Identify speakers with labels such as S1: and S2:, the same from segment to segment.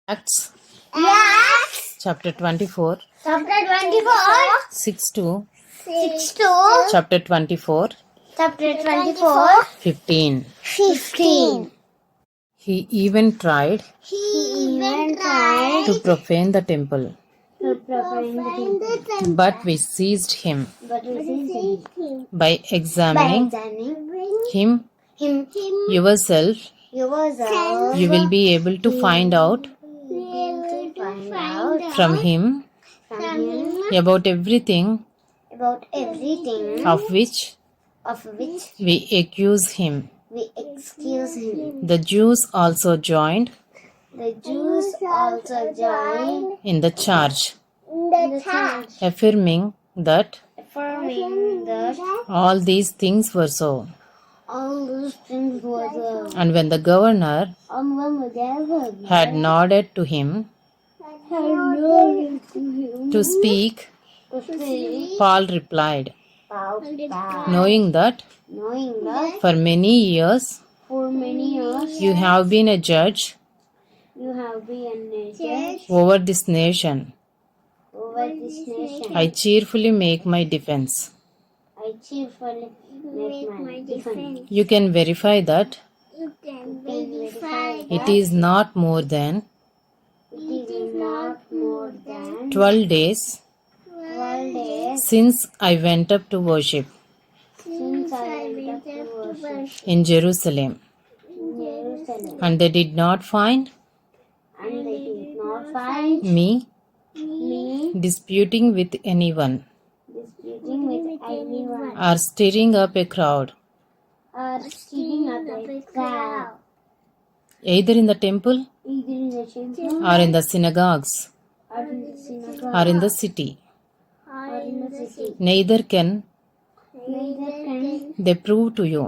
S1: Acts
S2: Yes.
S1: chapter 24,
S2: Chapter 24.
S1: 6 to
S2: 6 to
S1: chapter 24,
S2: chapter 24.
S1: 15.
S2: 15.
S1: He even tried
S2: He even tried
S1: to profane the temple,
S2: to profane the temple.
S1: but we seized him
S2: But we seized him.
S1: by examining him
S2: Him
S1: yourself.
S2: yourself.
S1: You will be able to find out from him about everything
S2: about everything
S1: of which
S2: of which
S1: we accuse him.
S2: we excuse him.
S1: The Jews also joined
S2: The Jews also joined
S1: in the charge,
S2: in the church,
S1: affirming that
S2: affirming that
S1: all these things were so.
S2: all those things were there.
S1: And when the governor
S2: And when the devil
S1: had nodded to him
S2: had nodded to him
S1: to speak,
S2: to speak,
S1: Paul replied,
S2: Paul,
S1: knowing that
S2: knowing that
S1: for many years
S2: for many years
S1: you have been a judge
S2: you have been a judge
S1: over this nation,
S2: over this nation.
S1: I cheerfully make my defense.
S2: I cheerfully make my defense.
S1: You can verify that
S2: You can verify
S1: it is not more than
S2: it is not more than
S1: 12 days
S2: 12 days
S1: since I went up to worship
S2: since I went up to worship
S1: in Jerusalem,
S2: in Jerusalem,
S1: and they did not find
S2: and they did not find
S1: me
S2: me
S1: disputing with anyone
S2: disputing with anyone
S1: or stirring up a crowd,
S2: or stirring up a crowd,
S1: either in the temple
S2: either in the temple
S1: or in the synagogues
S2: or in the synagogue
S1: or in the city.
S2: or in the city.
S1: Neither can
S2: Neither can
S1: they prove to you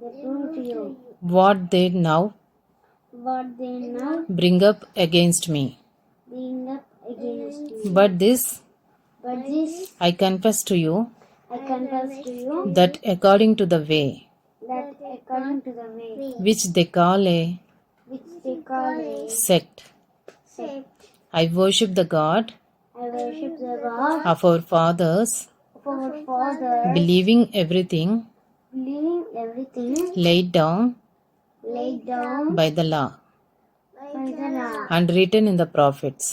S2: they prove to you
S1: what they now
S2: what they now
S1: bring up against me.
S2: bring up against you.
S1: But this
S2: But this
S1: I confess to you,
S2: I confess to you
S1: that according to the way
S2: that according to the way
S1: which they call a
S2: which they call a
S1: sect,
S2: sect,
S1: I worship the God
S2: I worship the God
S1: of our fathers,
S2: of our fathers,
S1: believing everything
S2: believing everything
S1: laid down
S2: laid down
S1: by the law
S2: by the law
S1: and written in the prophets,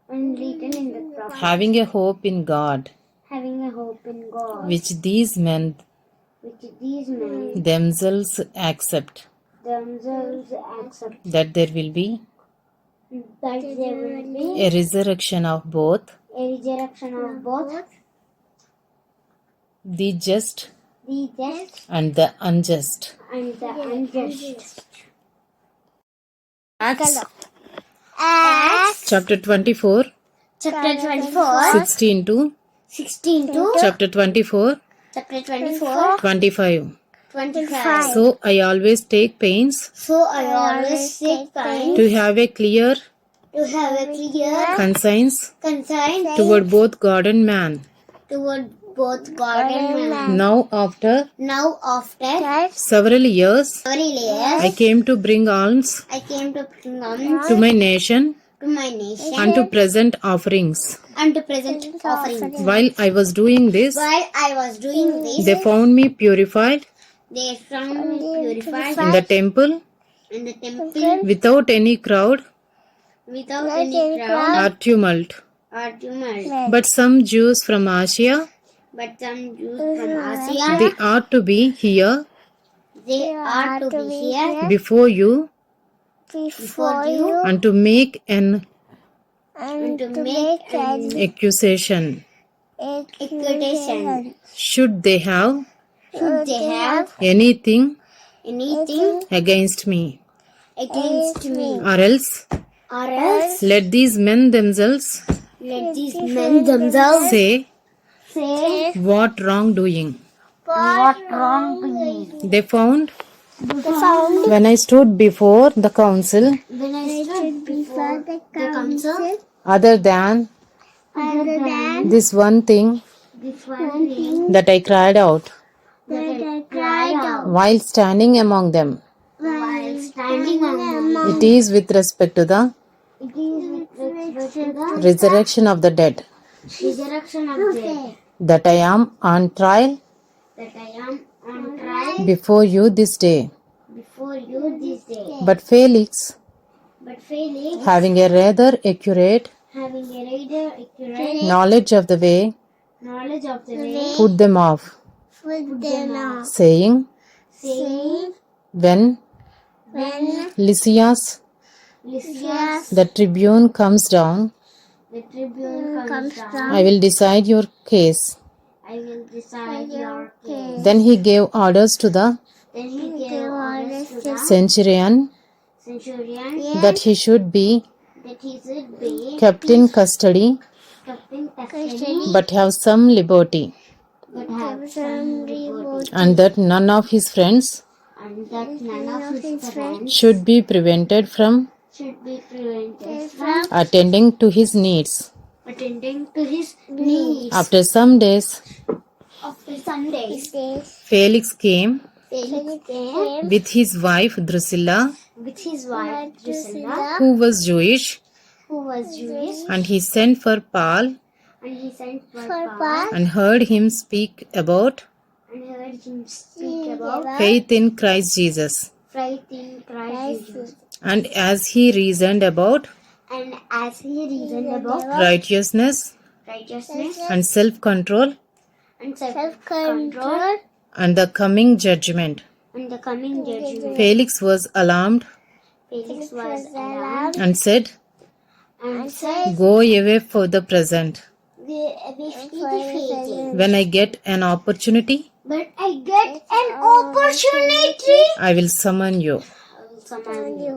S2: and written in the prophets,
S1: having a hope in God,
S2: having a hope in God,
S1: which these men
S2: which these men
S1: themselves accept,
S2: themselves accept,
S1: that there will be
S2: that there will be
S1: a resurrection of both
S2: a resurrection of both
S1: the just
S2: the just
S1: and the unjust.
S2: and the unjust.
S1: Acts
S2: Acts
S1: chapter 24,
S2: chapter 24,
S1: 16 to
S2: 16 to
S1: chapter 24,
S2: chapter 24,
S1: 25.
S2: 25.
S1: So I always take pains
S2: So I always take time
S1: to have a clear
S2: to have a clear
S1: conscience
S2: conscience
S1: toward both God and man.
S2: toward both God and man.
S1: Now after
S2: Now after
S1: several years,
S2: several years,
S1: I came to bring alms
S2: I came to bring alms
S1: to my nation
S2: to my nation
S1: and to present offerings.
S2: and to present offerings.
S1: While I was doing this,
S2: While I was doing this,
S1: they found me purified
S2: they found me purified
S1: in the temple
S2: in the temple
S1: without any crowd
S2: without any crowd
S1: or tumult.
S2: or tumult.
S1: But some Jews from Asia,
S2: But some Jews from Asia,
S1: they ought to be here
S2: they are to be here
S1: before you
S2: before you
S1: and to make an
S2: and to make an
S1: accusation.
S2: accusation.
S1: Should they have
S2: Should they have
S1: anything
S2: anything
S1: against me,
S2: against me,
S1: or else
S2: or else
S1: let these men themselves
S2: let these men themselves
S1: say
S2: say
S1: what wrongdoing
S2: what wrongdoing
S1: they found
S2: they found
S1: when I stood before the council,
S2: when I stood before the council,
S1: other than
S2: other than
S1: this one thing
S2: this one thing
S1: that I cried out
S2: that I cried out
S1: while standing among them.
S2: while standing among them.
S1: It is with respect to the
S2: It is with respect to the
S1: resurrection of the dead,
S2: resurrection of the dead,
S1: that I am on trial
S2: that I am on trial
S1: before you this day.
S2: before you this day.
S1: But Felix,
S2: But Felix,
S1: having a rather accurate
S2: having a rather accurate
S1: knowledge of the way,
S2: knowledge of the way,
S1: put them off,
S2: put them off,
S1: saying,
S2: saying,
S1: when
S2: when
S1: Lysias
S2: Lysias,
S1: the tribune comes down,
S2: the tribune comes down,
S1: I will decide your case.
S2: I will decide your case.
S1: Then he gave orders to the
S2: Then he gave orders to the
S1: centurion
S2: centurion
S1: that he should be
S2: that he should be
S1: kept in custody,
S2: kept in custody,
S1: but have some liberty,
S2: but have some liberty,
S1: and that none of his friends
S2: and that none of his friends
S1: should be prevented from
S2: should be prevented from
S1: attending to his needs.
S2: attending to his needs.
S1: After some days,
S2: After some days,
S1: Felix came
S2: Felix came
S1: with his wife Drusilla,
S2: with his wife Drusilla,
S1: who was Jewish,
S2: and
S1: and he sent for Paul
S2: he sent for Paul
S1: and heard him speak about
S2: and heard him speak about
S1: faith in Christ Jesus.
S2: faith in Christ Jesus.
S1: And as he reasoned about
S2: And as he reasoned about
S1: righteousness
S2: righteousness
S1: and self-control
S2: and self-control
S1: and the coming judgment,
S2: and the coming judgment,
S1: Felix was alarmed
S2: Felix was alarmed
S1: and said,
S2: and said,
S1: go away for the present.
S2: be defeated.
S1: When I get an opportunity,
S2: But I get an opportunity,
S1: I will summon you.
S2: I will summon you.